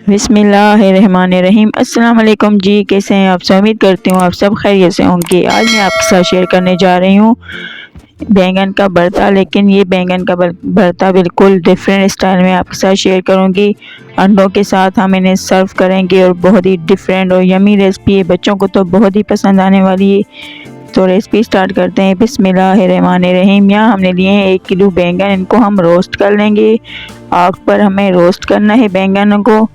बिस्मिल्लाहिर्रहमानिर्रहीम। अस्सलाम वालेकुम जी, कैसे हैं आप सब? उम्मीद करती हूँ आप सब खैरियत से होंगे। आज मैं आपके साथ शेयर करने जा रही हूँ बैंगन का भरता, लेकिन ये बैंगन का भरता बिल्कुल डिफरेंट स्टाइल में आपके साथ शेयर करूँगी। अंडों के साथ हम इन्हें सर्व करेंगे और बहुत ही डिफरेंट और यमी रेसिपी है, बच्चों को तो बहुत ही पसंद आने वाली है। तो रेसिपी स्टार्ट करते हैं। बिस्मिल्लाहिर्रहमानिर्रहीम। यहाँ हमने लिए हैं 1 किलो बैंगन, इनको हम रोस्ट कर लेंगे। आग पर हमें रोस्ट करना है बैंगन को।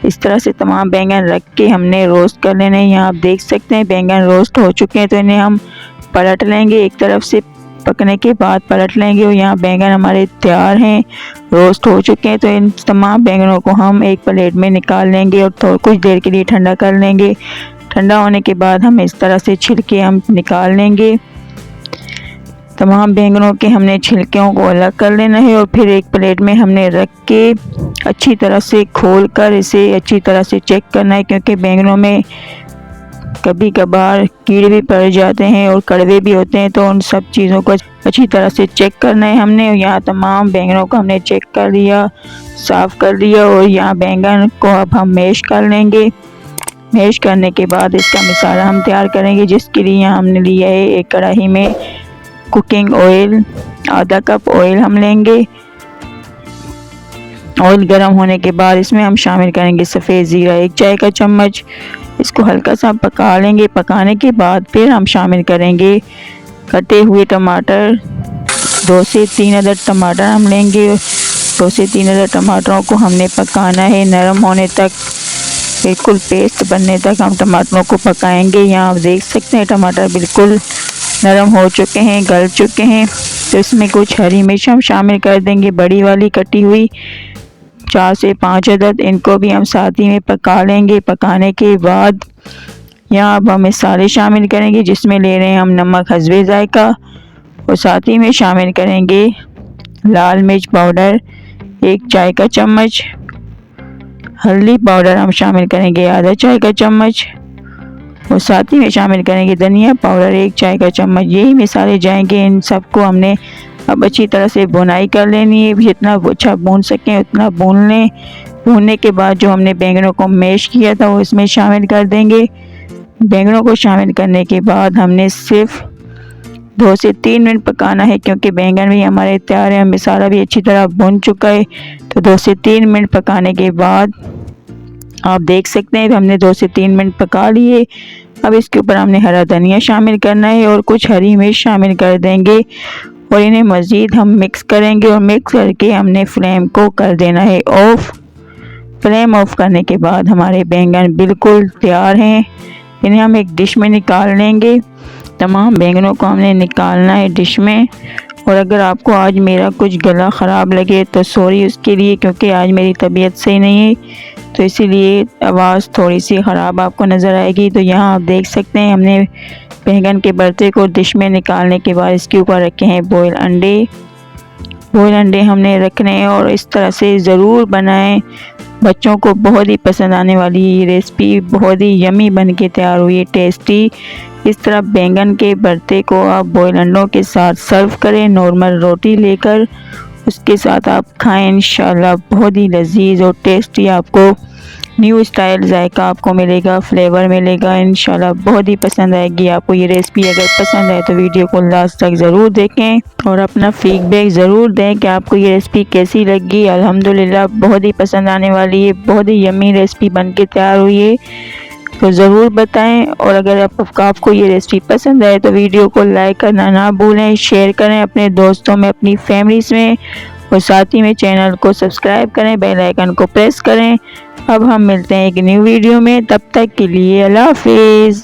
इस तरह से तमाम बैंगन रख के हमने रोस्ट कर लेने। यहाँ आप देख सकते हैं बैंगन रोस्ट हो चुके हैं, तो इन्हें हम पलट लेंगे। एक तरफ से पकने के बाद पलट लेंगे और यहाँ बैंगन हमारे तैयार हैं, रोस्ट हो चुके हैं। तो इन तमाम बैंगनों को हम एक प्लेट में निकाल लेंगे और कुछ देर के लिए ठंडा कर लेंगे। ठंडा होने के बाद हम इस तरह से छिलके हम निकाल लेंगे। तमाम बैंगनों के हमने छिलकों को अलग कर लेना है और फिर एक प्लेट में हमने रख के अच्छी तरह से खोल कर इसे अच्छी तरह से चेक करना है, क्योंकि बैंगनों में कभी कभार कीड़े भी पड़ जाते हैं और कड़वे भी होते हैं। तो उन सब चीज़ों को अच्छी तरह से चेक करना है हमने। यहाँ तमाम बैंगनों को हमने चेक कर लिया, साफ़ कर लिया और यहाँ बैंगन को अब हम मैश कर लेंगे। मैश करने के बाद इसका मसाला हम तैयार करेंगे, जिसके लिए यहाँ हमने लिया है एक कढ़ाई में कुकिंग ऑयल, आधा कप ऑयल हम लेंगे। ऑयल गर्म होने के बाद इसमें हम शामिल करेंगे सफ़ेद ज़ीरा 1 चाय का चम्मच। इसको हल्का सा पका लेंगे। पकाने के बाद फिर हम शामिल करेंगे कटे हुए टमाटर। 2 से 3 अदद टमाटर हम लेंगे। 2 से 3 अदद टमाटरों को हमने पकाना है नरम होने तक, बिल्कुल पेस्ट बनने तक हम टमाटरों को पकाएंगे। यहाँ आप देख सकते हैं टमाटर बिल्कुल नरम हो चुके हैं, गल चुके हैं। तो इसमें कुछ हरी मिर्च हम शामिल कर देंगे, बड़ी वाली कटी हुई 4 से 5 अदद। इनको भी हम साथ ही में पका लेंगे। पकाने के बाद यहाँ अब हम मसाले शामिल करेंगे, जिसमें ले रहे हैं हम नमक हस्बे जायका और साथ ही में शामिल करेंगे लाल मिर्च पाउडर 1 चाय का चम्मच। हल्दी पाउडर हम शामिल करेंगे आधा चाय का चम्मच और साथ ही में शामिल करेंगे धनिया पाउडर 1 चाय का चम्मच। यही मसाले जाएंगे। इन सबको हमने अब अच्छी तरह से भुनाई कर लेनी है। जितना अच्छा भून सकें उतना भून लें। भूनने के बाद जो हमने बैंगनों को मैश किया था वो इसमें शामिल कर देंगे। बैंगनों को शामिल करने के बाद हमने सिर्फ 2 से 3 मिनट पकाना है, क्योंकि बैंगन भी हमारे तैयार है, मसाला भी अच्छी तरह भुन चुका है। तो 2 से 3 मिनट पकाने के बाद आप देख सकते हैं हमने 2 से 3 मिनट पका लिए। अब इसके ऊपर हमने हरा धनिया शामिल करना है और कुछ हरी मिर्च शामिल कर देंगे और इन्हें मज़ीद हम मिक्स करेंगे। और मिक्स करके हमने फ्लेम को कर देना है ऑफ। फ्लेम ऑफ करने के बाद हमारे बैंगन बिल्कुल तैयार हैं। इन्हें हम एक डिश में निकाल लेंगे। तमाम बैंगनों को हमने निकालना है डिश में। और अगर आपको आज मेरा कुछ गला ख़राब लगे तो सॉरी उसके लिए, क्योंकि आज मेरी तबीयत सही नहीं है, तो इसीलिए आवाज़ थोड़ी सी ख़राब आपको नज़र आएगी। तो यहाँ आप देख सकते हैं हमने बैंगन के भरते को डिश में निकालने के बाद इसके ऊपर रखे हैं बॉयल अंडे। बॉयल अंडे हमने रखने हैं और इस तरह से ज़रूर बनाएं। बच्चों को बहुत ही पसंद आने वाली ये रेसिपी बहुत ही यमी बन के तैयार हुई है, टेस्टी। इस तरह बैंगन के भरते को आप बॉयल अंडों के साथ सर्व करें, नॉर्मल रोटी लेकर उसके साथ आप खाएं। इंशाल्लाह बहुत ही लजीज और टेस्टी आपको न्यू स्टाइल जायका आपको मिलेगा, फ्लेवर मिलेगा। इंशाल्लाह बहुत ही पसंद आएगी आपको ये रेसिपी। अगर पसंद आए तो वीडियो को लास्ट तक ज़रूर देखें और अपना फीडबैक ज़रूर दें कि आपको ये रेसिपी कैसी लगी। अल्हम्दुलिल्लाह बहुत ही पसंद आने वाली है, बहुत ही यम्मी रेसिपी बन के तैयार हुई है, तो ज़रूर बताएं। और अगर आपको ये रेसिपी पसंद आए तो वीडियो को लाइक करना ना भूलें, शेयर करें अपने दोस्तों में, अपनी फैमिलीज़ में और साथ ही में चैनल को सब्सक्राइब करें, बेल आइकन को प्रेस करें। अब हम मिलते हैं एक न्यू वीडियो में, तब तक के लिए अल्लाह हाफिज़।